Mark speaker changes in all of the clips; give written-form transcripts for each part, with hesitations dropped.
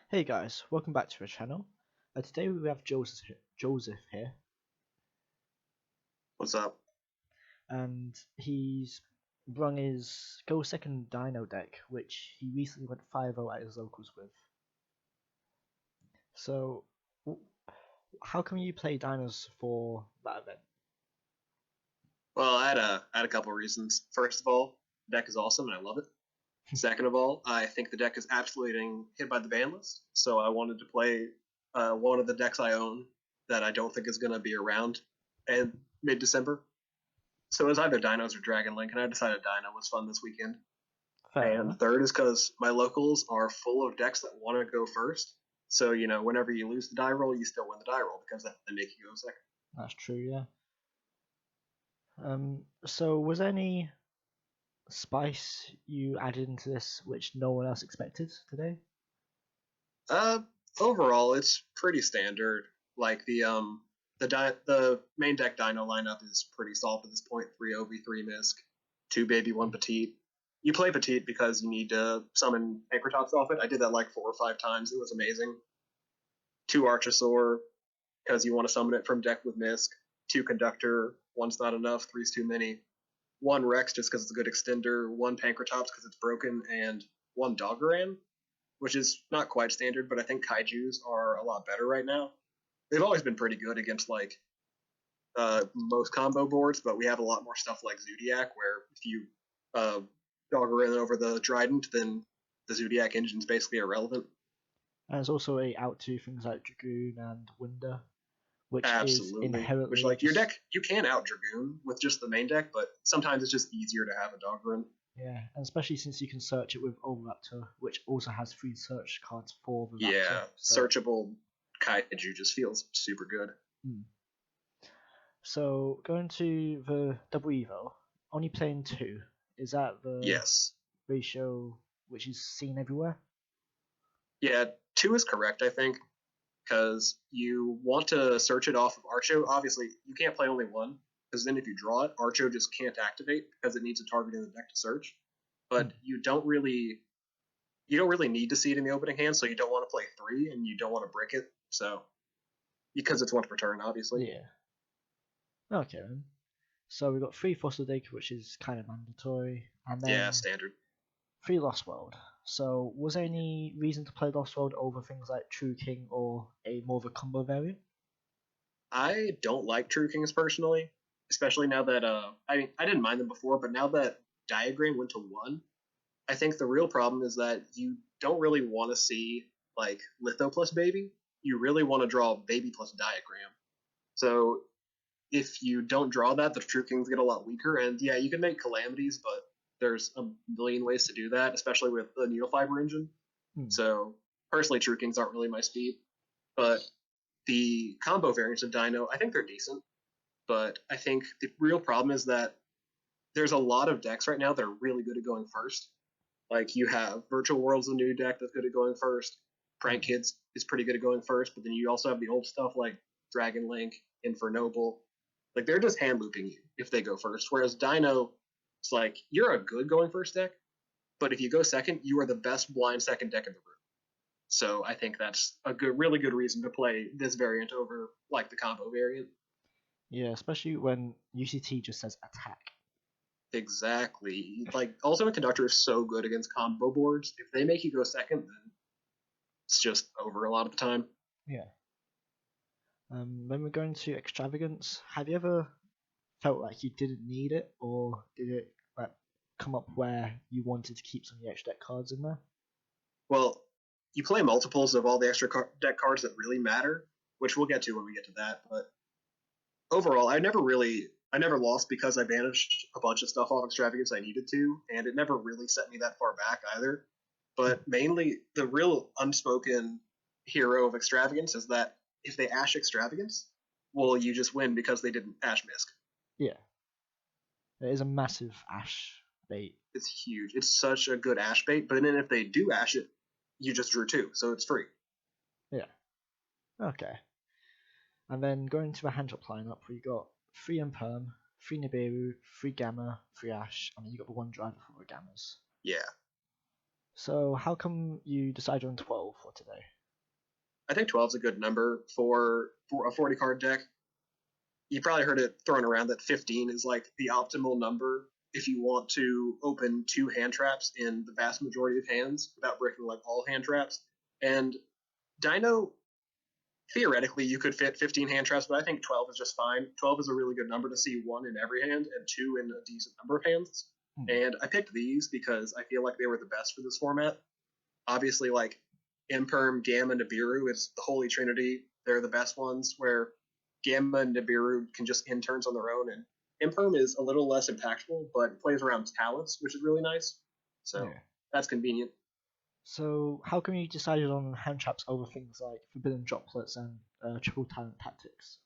Speaker 1: Hey guys, welcome back to our channel. Today we have Joseph here,
Speaker 2: What's up?
Speaker 1: and he's run his Go Second Dino deck, which he recently went 5-0 at his locals with. So, how come you play dinos for that event?
Speaker 2: Well, I had a couple of reasons. First of all, the deck is awesome and I love it. Second of all, I think the deck is absolutely getting hit by the ban list, so I wanted to play one of the decks I own that I don't think is going to be around in mid-December. So it was either Dinos or Dragon Link, and I decided Dino was fun this weekend.
Speaker 1: Fair
Speaker 2: And
Speaker 1: enough.
Speaker 2: third is because my locals are full of decks that want to go first. So whenever you lose the die roll, you still win the die roll because they make you go second.
Speaker 1: That's true, yeah. So was there any spice you added into this which no one else expected today?
Speaker 2: Uh, Overall, it's pretty standard. Like the main deck Dino lineup is pretty solid at this point. 3 OV3 Misc, 2 Baby, 1 Petite. You play Petite because you need to summon Anchortops off it. I did that like 4 or 5 times. It was amazing. 2 Archosaur because you want to summon it from deck with Misc. 2 Conductor, one's not enough, three's too many. 1 Rex just because it's a good extender. 1 Pancratops because it's broken, and 1 Doggeran, which is not quite standard, but I think kaijus are a lot better right now. They've always been pretty good against like most combo boards, but we have a lot more stuff like Zodiac, where if you uh, dogger in over the Trident, then the Zodiac engine is basically irrelevant.
Speaker 1: And there's also a out to things like Dragoon and Winder, which is
Speaker 2: Absolutely. Which
Speaker 1: inherently
Speaker 2: like your
Speaker 1: just
Speaker 2: deck, you can out Dragoon with just the main deck, but sometimes it's just easier to have a dogger in.
Speaker 1: yeah, and especially since you can search it with Overraptor, which also has 3 search cards for the Raptor.
Speaker 2: Yeah, searchable kaiju just feels super good.
Speaker 1: Hmm. So going to the double evo, only playing 2. Is that the
Speaker 2: Yes.
Speaker 1: ratio which is seen everywhere?
Speaker 2: Yeah, 2 is correct, I think, because you want to search it off of Archo. Obviously, you can't play only one, because then if you draw it, Archo just can't activate because it needs a target in the deck to search.
Speaker 1: Hmm.
Speaker 2: But you don't really need to see it in the opening hand, so you don't want to play 3 and you don't want to brick it. So because it's once per turn, obviously.
Speaker 1: Yeah. Okay then. So we've got 3 Fossil Dig, which is kind of mandatory, and
Speaker 2: Yeah,
Speaker 1: then
Speaker 2: standard.
Speaker 1: 3 Lost World. So was there any reason to play Lost World over things like True King or a more of a combo variant?
Speaker 2: I don't like True Kings personally, especially now that I didn't mind them before, but now that Diagram went to 1, I think the real problem is that you don't really want to see like Litho plus Baby. You really want to draw Baby plus Diagram. So if you don't draw that, the True Kings get a lot weaker. And yeah, you can make Calamities, but there's a million ways to do that, especially with the Needle Fiber engine.
Speaker 1: Hmm.
Speaker 2: So personally, True Kings aren't really my speed. But the combo variants of Dino, I think they're decent. But I think the real problem is that there's a lot of decks right now that are really good at going first. Like you have Virtual World's a new deck that's good at going first. Prank Kids is pretty good at going first, but then you also have the old stuff like Dragon Link, Infernoble. Like they're just hand looping you if they go first. Whereas Dino, it's like you're a good going first deck, but if you go second, you are the best blind second deck in the room. So I think that's a really good reason to play this variant over like the combo variant.
Speaker 1: Yeah, especially when UCT just says attack.
Speaker 2: Exactly. Like Ultimate Conductor is so good against combo boards. If they make you go second, then it's just over a lot of the time.
Speaker 1: Yeah. When we're going to extravagance, have you ever felt like you didn't need it, or did it like come up where you wanted to keep some of the extra deck cards in there?
Speaker 2: Well, you play multiples of all the extra deck cards that really matter, which we'll get to when we get to that. But overall, I never lost because I banished a bunch of stuff off Extravagance I needed to, and it never really set me that far back either. But mainly, the real unspoken hero of Extravagance is that if they Ash Extravagance, well, you just win because they didn't Ash Misc.
Speaker 1: Yeah, it is a massive Ash bait.
Speaker 2: It's huge. It's such a good Ash bait, but then if they do Ash it, you just drew 2, so it's free.
Speaker 1: Yeah. Okay. And then going to the hand drop lineup, we got 3 Imperm, 3 Nibiru, 3 Gamma, 3 Ash, and then you got the 1 driver for the Gammas.
Speaker 2: Yeah.
Speaker 1: So how come you decided on 12 for today?
Speaker 2: I think 12 is a good number for a 40 card deck. You probably heard it thrown around that 15 is like the optimal number if you want to open 2 hand traps in the vast majority of hands without breaking like all hand traps. And Dino, theoretically, you could fit 15 hand traps, but I think 12 is just fine. 12 is a really good number to see 1 in every hand and 2 in a decent number of hands.
Speaker 1: Hmm.
Speaker 2: And I picked these because I feel like they were the best for this format. Obviously, like Imperm, Gamma, Nibiru is the Holy Trinity. They're the best ones where Gamma and Nibiru can just end turns on their own, and Imperm is a little less impactful, but it plays around talents, which is really nice. So
Speaker 1: Yeah.
Speaker 2: that's convenient.
Speaker 1: So how come you decided on hand traps over things like forbidden droplets and triple talent tactics?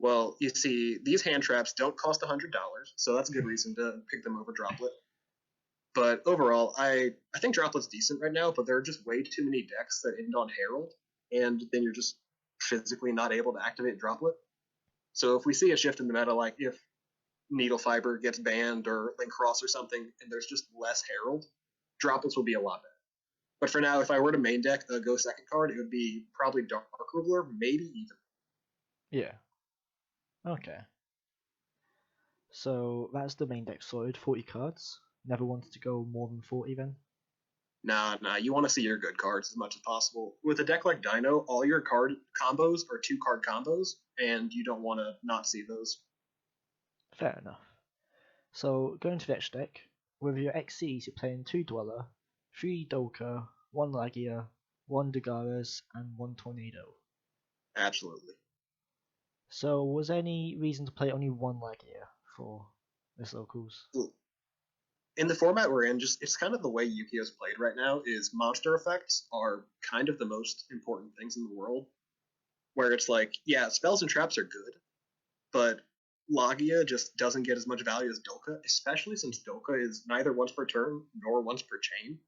Speaker 2: Well, you see, these hand traps don't cost $100, so that's a good reason to pick them over Droplet. But overall, I think Droplet's decent right now, but there are just way too many decks that end on Herald, and then you're just physically not able to activate Droplet. So if we see a shift in the meta, like if Needle Fiber gets banned or Link Cross or something, and there's just less Herald, Droplets will be a lot better. But for now, if I were to main deck a Go second card, it would be probably Dark Ruler, maybe even.
Speaker 1: Yeah. Okay. So that's the main deck sorted, 40 cards. Never wanted to go more than 40 then?
Speaker 2: Nah, you want to see your good cards as much as possible. With a deck like Dino, all your card combos are 2 card combos, and you don't want to not see those.
Speaker 1: Fair enough. So going to the extra deck, with your XCs you're playing 2 Dweller, 3 Dolka, 1 Lagia, 1 Dagares, and 1 Tornado.
Speaker 2: Absolutely.
Speaker 1: So was there any reason to play only 1 Lagia for this locals?
Speaker 2: In the format we're in, just it's kind of the way Yu-Gi-Oh's played right now. Is monster effects are kind of the most important things in the world. Where it's like, yeah, spells and traps are good, but Lagia just doesn't get as much value as Dolka, especially since Dolka is neither once per turn nor once per chain.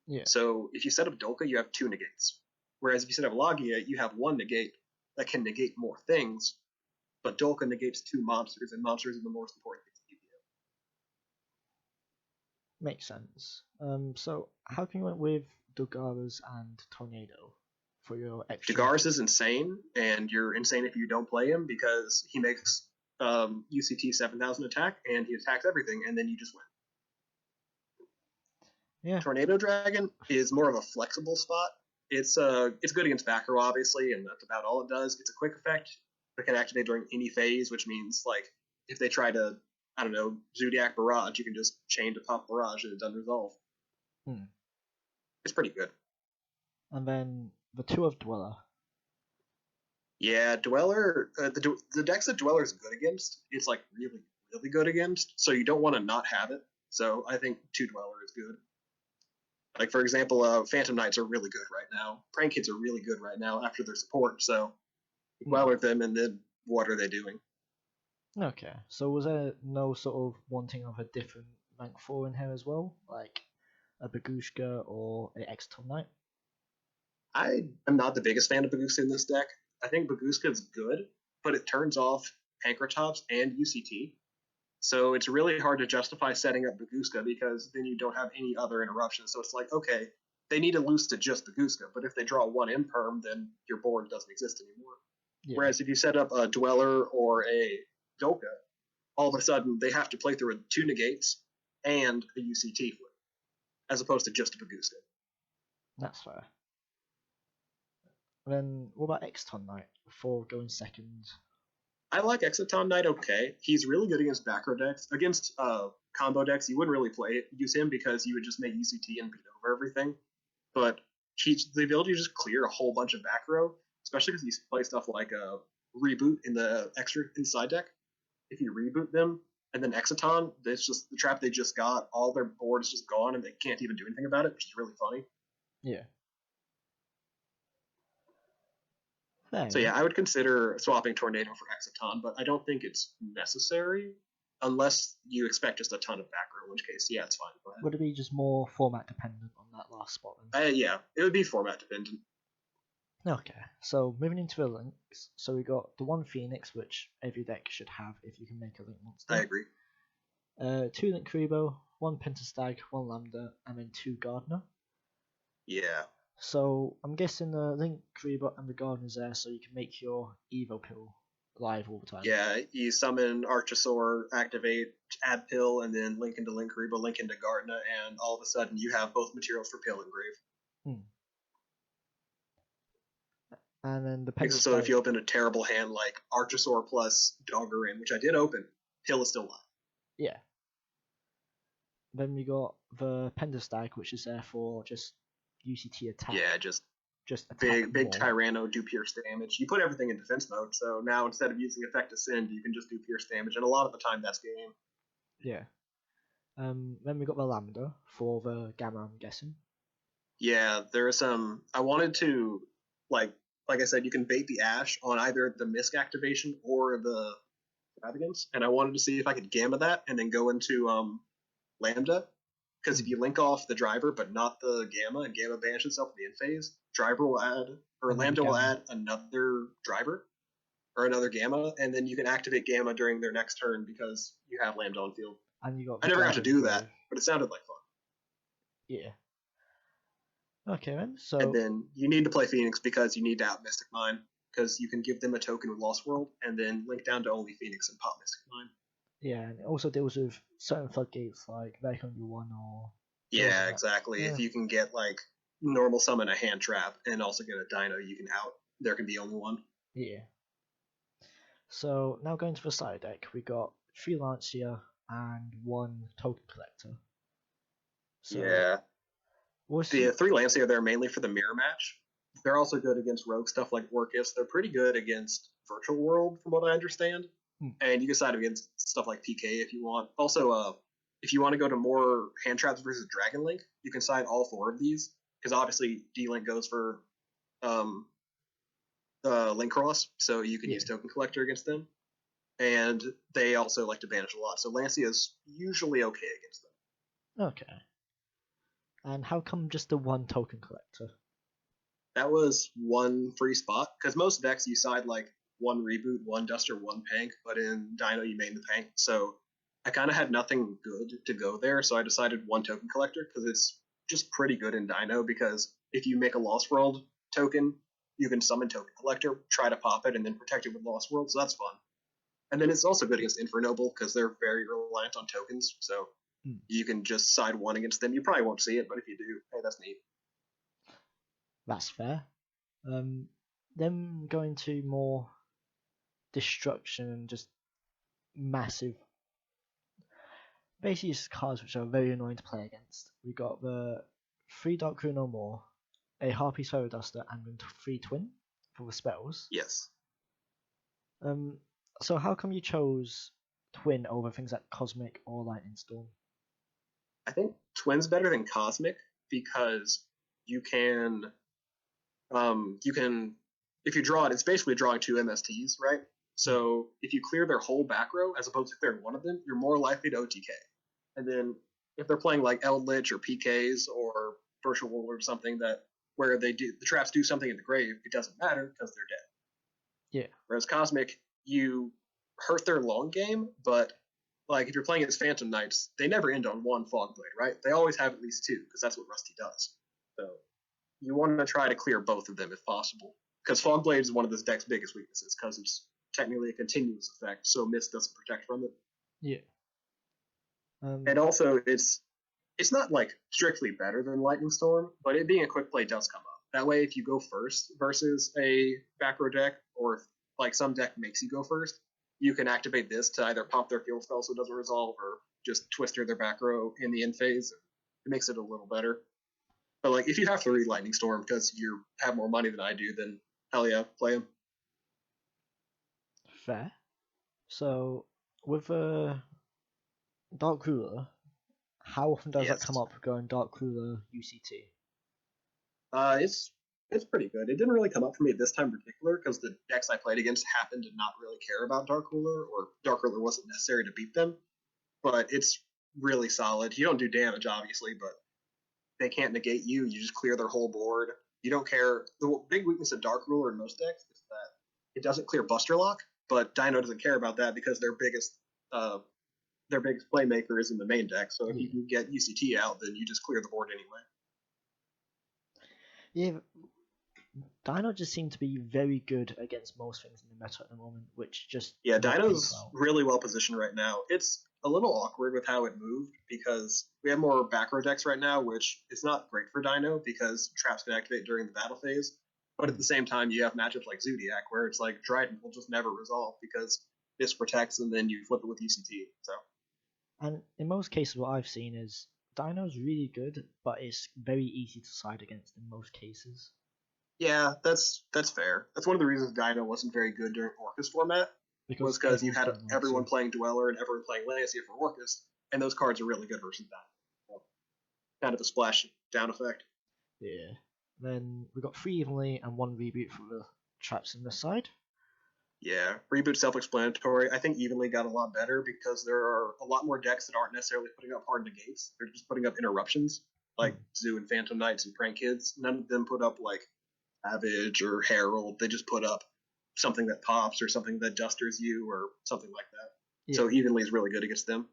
Speaker 1: Yeah.
Speaker 2: So if you set up Dolka, you have 2 negates. Whereas if you set up Lagia, you have 1 negate that can negate more things, but Dolka negates 2 monsters, and monsters are the most important things in Yu-Gi-Oh!
Speaker 1: Makes sense. So how come you went with Dagares and Tornado for your extra?
Speaker 2: Dagaris is insane, and you're insane if you don't play him because he makes UCT 7,000 attack, and he attacks everything, and then you just win.
Speaker 1: Yeah.
Speaker 2: Tornado Dragon is more of a flexible spot. It's good against back row, obviously, and that's about all it does. It's a quick effect that can activate during any phase, which means like if they try to, I don't know, Zodiac Barrage, you can just chain to pop Barrage and it doesn't resolve. It's pretty good.
Speaker 1: And then the 2 of Dweller.
Speaker 2: Yeah, Dweller, the decks that Dweller is good against, it's like really, really good against, so you don't want to not have it. So I think 2 Dweller is good. Like, for example, Phantom Knights are really good right now. Prank Kids are really good right now after their support, so Dweller them, and then what are they doing?
Speaker 1: Okay, so was there no sort of wanting of a different rank 4 in here as well? Like a Bagushka or a Extol Knight?
Speaker 2: I am not the biggest fan of Baguska in this deck. I think Baguska is good, but it turns off Pancratops and UCT. So it's really hard to justify setting up Baguska because then you don't have any other interruptions. So it's like, okay, they need to lose to just Baguska, but if they draw 1 Imperm, then your board doesn't exist anymore.
Speaker 1: Yeah.
Speaker 2: Whereas if you set up a Dweller or a Dolka, all of a sudden they have to play through 2 negates and a UCT flip, as opposed to just a Baguska.
Speaker 1: That's fair. Then what about Exton Knight before going second?
Speaker 2: I like Exciton Knight okay. He's really good against back row decks. Against combo decks, you wouldn't really use him because you would just make UCT and beat over everything. But the ability to just clear a whole bunch of back row, especially because you play stuff like Reboot in the extra inside deck. If you reboot them and then Exciton, it's just the trap they just got. All their board is just gone and they can't even do anything about it, which is really funny.
Speaker 1: Yeah.
Speaker 2: So yeah, I would consider swapping Tornado for Exciton, but I don't think it's necessary unless you expect just a ton of back row, in which case, yeah, it's fine. Go ahead.
Speaker 1: Would it be just more format dependent on that last spot then?
Speaker 2: Yeah, it would be format dependent.
Speaker 1: Okay, so moving into the links, so we got the 1 Phoenix, which every deck should have if you can make a link monster.
Speaker 2: I agree.
Speaker 1: 2 Link Kuribo, 1 Pentastag, 1 Lambda, and then 2 Gardener.
Speaker 2: Yeah.
Speaker 1: So I'm guessing the Link Reboot and the Garden is there so you can make your Evo Pill live all the time.
Speaker 2: Yeah, you summon Archosaur, activate, add Pill, and then link into Linkuriboh, link into Gardena, and all of a sudden you have both materials for Pill and Grave.
Speaker 1: Hmm. And then the
Speaker 2: Because so if
Speaker 1: Pentastyle.
Speaker 2: you open a terrible hand like Archosaur plus Doggerin, which I did open, Pill is still live.
Speaker 1: Yeah. Then we got the Pentastyle, which is there for just UCT attack.
Speaker 2: Yeah, just
Speaker 1: attack
Speaker 2: big
Speaker 1: more.
Speaker 2: Tyranno, do pierce damage. You put everything in defense mode, so now instead of using Effect Ascend, you can just do pierce damage, and a lot of the time that's game.
Speaker 1: Yeah. Then we got the Lambda for the Gamma, I'm guessing.
Speaker 2: Yeah, there is some. I wanted to like I said, you can bait the Ash on either the Misk activation or the Extravagance, and I wanted to see if I could Gamma that and then go into Lambda. Because if you link off the driver but not the Gamma, and Gamma banishes itself in the end phase, driver will add, or
Speaker 1: Another
Speaker 2: Lambda will
Speaker 1: Gamma.
Speaker 2: add another driver or another Gamma, and then you can activate Gamma during their next turn because you have Lambda on field.
Speaker 1: And you got
Speaker 2: I never got to do
Speaker 1: Grave.
Speaker 2: that, but it sounded like fun.
Speaker 1: Yeah. Okay then. So.
Speaker 2: And then you need to play Phoenix because you need to out Mystic Mine because you can give them a token with Lost World and then link down to only Phoenix and pop Mystic Mine.
Speaker 1: Yeah, and it also deals with certain floodgates like Vacant U1 or.
Speaker 2: Yeah, exactly.
Speaker 1: Yeah.
Speaker 2: If you can get like normal summon a hand trap and also get a Dino, you can out. There can be only one.
Speaker 1: Yeah. So now going to the side deck, we got 3 Lancia and 1 Token Collector.
Speaker 2: So, yeah. The 3 Lancia are there mainly for the mirror match. They're also good against rogue stuff like Orcus. They're pretty good against Virtual World, from what I understand. And you can side against stuff like PK if you want. Also, if you want to go to more hand traps versus Dragon Link, you can side all 4 of these because obviously D-Link goes for Link Cross, so you can use Token Collector against them. And they also like to banish a lot, so Lancia is usually okay against them.
Speaker 1: Okay. And how come just the 1 Token Collector?
Speaker 2: That was 1 free spot, because most decks you side like 1 Reboot, 1 Duster, 1 Pank, but in Dino you main the Pank, so I kind of had nothing good to go there, so I decided 1 Token Collector, because it's just pretty good in Dino, because if you make a Lost World token, you can summon Token Collector, try to pop it, and then protect it with Lost World, so that's fun. And then it's also good against Infernoble, because they're very reliant on tokens, so you can just side 1 against them. You probably won't see it, but if you do, hey, that's neat.
Speaker 1: That's fair. Then going to more destruction and just massive. Basically, just cards which are very annoying to play against. We got the 3 Dark Rune no more, a Harpy Sparrow Duster, and 3 Twin for the spells.
Speaker 2: Yes.
Speaker 1: So how come you chose Twin over things like Cosmic or Lightning Storm?
Speaker 2: I think Twin's better than Cosmic because you can if you draw it, it's basically drawing 2 MSTs, right? So if you clear their whole back row as opposed to clearing one of them, you're more likely to OTK. And then if they're playing like Eldritch or PKs or Virtual World or something that where the traps do something in the grave, it doesn't matter because they're dead.
Speaker 1: Yeah.
Speaker 2: Whereas Cosmic, you hurt their long game, but like if you're playing as Phantom Knights, they never end on 1 Fogblade, right? They always have at least 2 because that's what Rusty does. So you want to try to clear both of them if possible. Because Fogblade is one of this deck's biggest weaknesses because it's technically a continuous effect, so Mist doesn't protect from it.
Speaker 1: Yeah.
Speaker 2: And also, it's not like strictly better than Lightning Storm, but it being a quick play does come up. That way, if you go first versus a back row deck, or if like some deck makes you go first, you can activate this to either pop their field spell so it doesn't resolve, or just twister their back row in the end phase. It makes it a little better. But like, if you have to read Lightning Storm because you have more money than I do, then hell yeah, play him.
Speaker 1: Fair. So with Dark Ruler, how often does that come up going Dark Ruler UCT?
Speaker 2: It's pretty good. It didn't really come up for me this time in particular because the decks I played against happened to not really care about Dark Ruler, or Dark Ruler wasn't necessary to beat them. But it's really solid. You don't do damage, obviously, but they can't negate you. You just clear their whole board. You don't care. The big weakness of Dark Ruler in most decks is that it doesn't clear Buster Lock, but Dino doesn't care about that because their biggest playmaker is in the main deck. So if you can get UCT out, then you just clear the board anyway.
Speaker 1: Yeah, Dino just seem to be very good against most things in the meta at the moment, which just
Speaker 2: Yeah,
Speaker 1: not paper
Speaker 2: Dino's
Speaker 1: out.
Speaker 2: really well positioned right now. It's a little awkward with how it moved because we have more back row decks right now, which is not great for Dino because traps can activate during the battle phase. But at the same time, you have matchups like Zodiac where it's like Dryden will just never resolve because this protects and then you flip it with ECT. So
Speaker 1: And in most cases, what I've seen is Dino's really good, but it's very easy to side against in most cases.
Speaker 2: yeah, that's fair. That's one of the reasons Dino wasn't very good during Orcus format was
Speaker 1: Because
Speaker 2: because you
Speaker 1: everyone's
Speaker 2: had
Speaker 1: playing
Speaker 2: everyone
Speaker 1: Legacy.
Speaker 2: playing Dweller and everyone playing Legacy for Orcus, and those cards are really good versus that. So, kind of a splash down effect.
Speaker 1: Yeah. Then we got 3 evenly and 1 reboot for the traps in the side.
Speaker 2: Yeah, reboot self-explanatory. I think evenly got a lot better because there are a lot more decks that aren't necessarily putting up hard negates. They're just putting up interruptions, like
Speaker 1: Hmm.
Speaker 2: Zoo and Phantom Knights and Prank Kids. None of them put up like Savage or Herald. They just put up something that pops or something that dusters you or something like that. So
Speaker 1: Yeah.
Speaker 2: evenly is really good against them.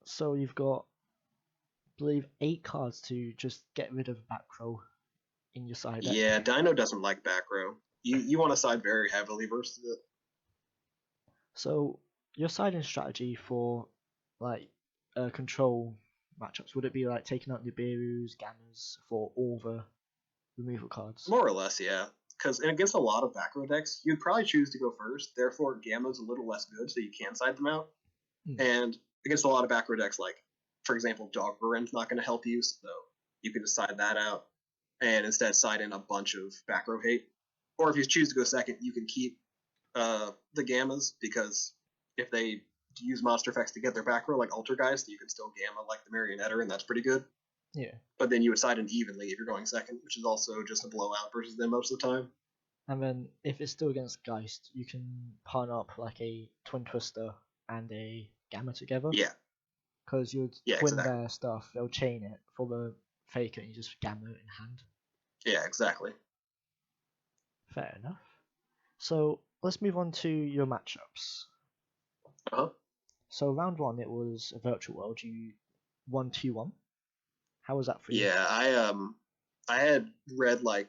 Speaker 1: So you've got, I believe, 8 cards to just get rid of back row in your side deck.
Speaker 2: Yeah, Dino doesn't like back row. You want to side very heavily versus it.
Speaker 1: So your siding strategy for like control matchups, would it be like taking out Nibiru's, Gammas for all the removal cards?
Speaker 2: More or less, yeah. Because against a lot of back row decks, you'd probably choose to go first. Therefore, Gamma's a little less good, so you can side them out.
Speaker 1: Hmm.
Speaker 2: And against a lot of back row decks, like for example, Dogvaren's not going to help you, so you can just side that out and instead side in a bunch of back row hate. Or if you choose to go second, you can keep the Gammas because if they use monster effects to get their back row, like Altergeist, you can still Gamma like the Marionetter, and that's pretty good.
Speaker 1: Yeah.
Speaker 2: But then you would side in evenly if you're going second, which is also just a blowout versus them most of the time.
Speaker 1: And then if it's still against Geist, you can partner up like a Twin Twister and a Gamma together.
Speaker 2: Yeah,
Speaker 1: Because you'd
Speaker 2: yeah,
Speaker 1: twin
Speaker 2: exactly.
Speaker 1: their stuff, they'll chain it for the faker and you just Gamma it in hand.
Speaker 2: Yeah, exactly.
Speaker 1: Fair enough. So let's move on to your matchups.
Speaker 2: Uh-huh.
Speaker 1: So round one, it was a virtual world. You won 2-1. How was that for you?
Speaker 2: Yeah, I had read like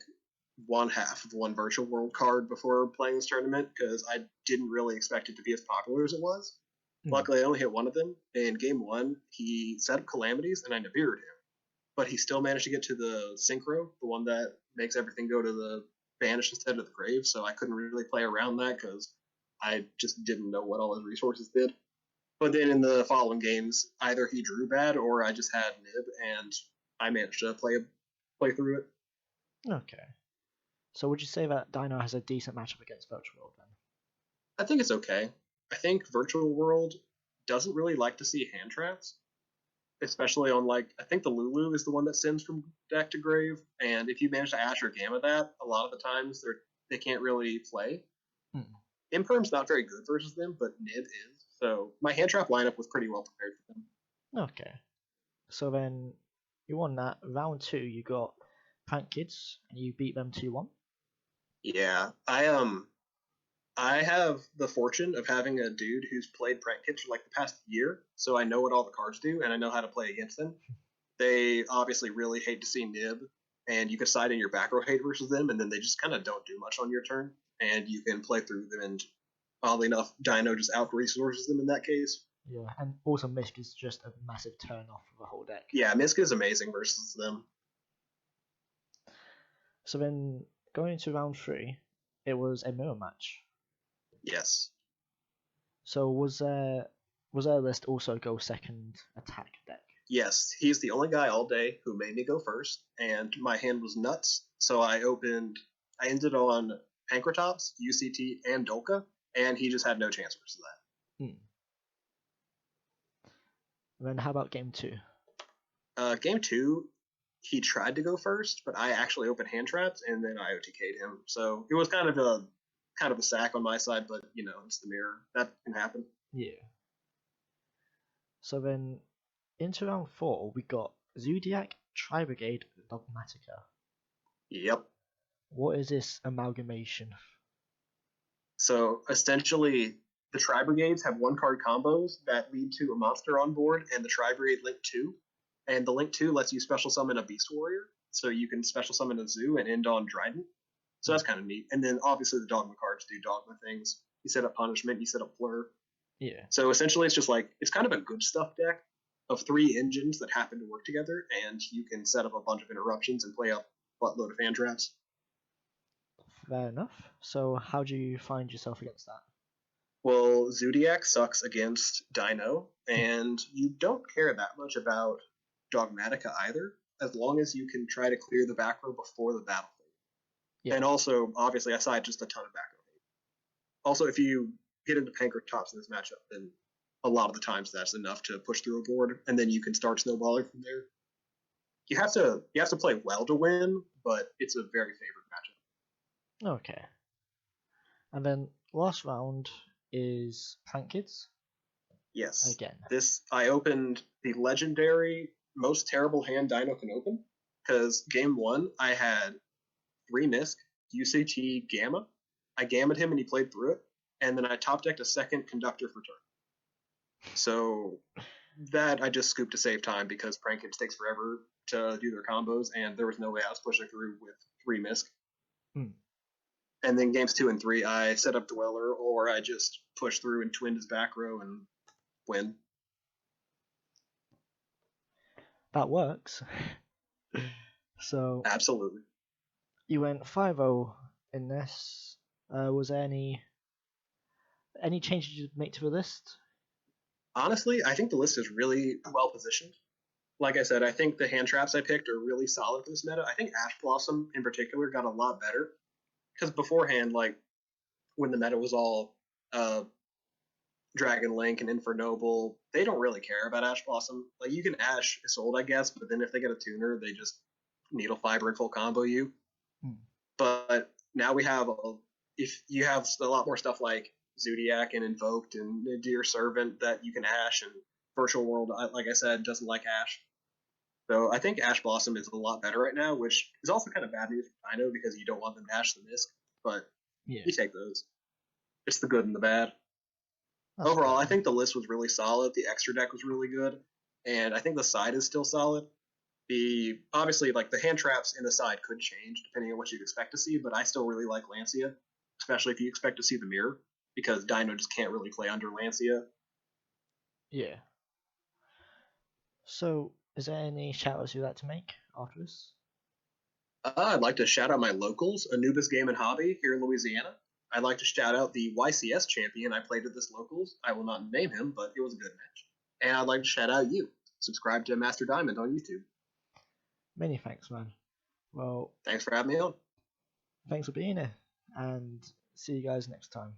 Speaker 2: one half of one virtual world card before playing this tournament because I didn't really expect it to be as popular as it was.
Speaker 1: Hmm.
Speaker 2: Luckily, I only hit one of them. In game one, he set up calamities and I Nibiru'd him, but he still managed to get to the synchro, the one that makes everything go to the banish instead of the grave. So I couldn't really play around that because I just didn't know what all his resources did. But then in the following games, either he drew bad or I just had Nib and I managed to play through it.
Speaker 1: Okay. So would you say that Dino has a decent matchup against Virtual World then?
Speaker 2: I think it's okay. I think Virtual World doesn't really like to see hand traps, especially on like I think the Lulu is the one that sends from deck to grave, and if you manage to Ash or Gamma that, a lot of the times they can't really play.
Speaker 1: Hmm.
Speaker 2: Imperm's not very good versus them, but Nib is. So my hand trap lineup was pretty well prepared for them.
Speaker 1: Okay. So then you won that. Round two, you got Prank Kids and you beat them 2-1.
Speaker 2: Yeah, I have the fortune of having a dude who's played prank kits for like the past year, so I know what all the cards do and I know how to play against them. They obviously really hate to see Nib, and you can side in your back row hate versus them, and then they just kind of don't do much on your turn, and you can play through them. And oddly enough, Dino just out resources them in that case.
Speaker 1: Yeah, and also Misk is just a massive turn off of the whole deck.
Speaker 2: Yeah, Miska is amazing versus them.
Speaker 1: So then going into round three, it was a mirror match.
Speaker 2: Yes.
Speaker 1: So was there a list also go second attack deck?
Speaker 2: Yes, he's the only guy all day who made me go first, and my hand was nuts. So I ended on Pankratops, UCT, and Dolka, and he just had no chance versus that.
Speaker 1: Hmm. And then how about game two?
Speaker 2: Game two, he tried to go first, but I actually opened hand traps and then I OTK'd him. So it was kind of a sack on my side, but you know it's the mirror that can happen.
Speaker 1: Yeah. So then into round four, we got Zodiac, Tri-Brigade, Dogmatica.
Speaker 2: Yep.
Speaker 1: What is this amalgamation?
Speaker 2: So essentially, the Tri Brigades have one card combos that lead to a monster on board, and the Tri Brigade Link 2. And the Link 2 lets you special summon a Beast Warrior. so you can special summon a zoo and end on Dryden. So that's kind of neat. And then obviously the Dogma cards do Dogma things. You set up Punishment, you set up Blur.
Speaker 1: Yeah.
Speaker 2: So essentially, it's just like it's kind of a good stuff deck of 3 engines that happen to work together, and you can set up a bunch of interruptions and play up a buttload of fan traps.
Speaker 1: Fair enough. So how do you find yourself against that?
Speaker 2: Well, Zodiac sucks against Dino, and you don't care that much about Dogmatica either, as long as you can try to clear the back row before the battle.
Speaker 1: Yeah.
Speaker 2: And also, obviously, aside just a ton of back row. Also, if you get into Pankratops in this matchup, then a lot of the times that's enough to push through a board, and then you can start snowballing from there. You have to play well to win, but it's a very favorite matchup.
Speaker 1: Okay. And then last round is Prank Kids
Speaker 2: Yes.
Speaker 1: again.
Speaker 2: This I opened the legendary most terrible hand Dino can open, because game 1 I had 3 Misk, UCT Gamma. I gammed him and he played through it, and then I top decked a second Conductor for turn. So that I just scooped to save time because Prank Kids takes forever to do their combos, and there was no way I was pushing through with 3 Misk. And then games 2 and 3, I set up Dweller, or I just push through and twinned his back row and win.
Speaker 1: That works. So
Speaker 2: Absolutely.
Speaker 1: you went 5-0 in this. Was there any changes you'd make to the list?
Speaker 2: Honestly, I think the list is really well positioned. Like I said, I think the hand traps I picked are really solid for this meta. I think Ash Blossom in particular got a lot better because beforehand, like when the meta was all Dragon Link and Infernoble, they don't really care about Ash Blossom. Like you can Ash Isolde, I guess, but then if they get a tuner, they just Needle Fiber and full combo you. But now we have if you have a lot more stuff like Zodiac and Invoked and Dear Servant that you can Ash, and Virtual World, like I said, doesn't like Ash. So I think Ash Blossom is a lot better right now, which is also kind of bad news for Dino because you don't want them to Ash the Misk, but you take those. It's the good and the bad.
Speaker 1: That's
Speaker 2: Overall,
Speaker 1: fair.
Speaker 2: I think the list was really solid. The extra deck was really good, and I think the side is still solid. The obviously like the hand traps in the side could change depending on what you'd expect to see, but I still really like Lancia, especially if you expect to see the mirror, because Dino just can't really play under Lancia.
Speaker 1: Yeah. So, is there any shout-outs you'd like to make after this?
Speaker 2: I'd like to shout out my locals, Anubis Game and Hobby here in Louisiana. I'd like to shout out the YCS champion I played at this locals. I will not name him, but it was a good match. And I'd like to shout out you. Subscribe to Master Diamond on YouTube.
Speaker 1: Many thanks, man. Well,
Speaker 2: thanks for having me on.
Speaker 1: Thanks for being here, and see you guys next time.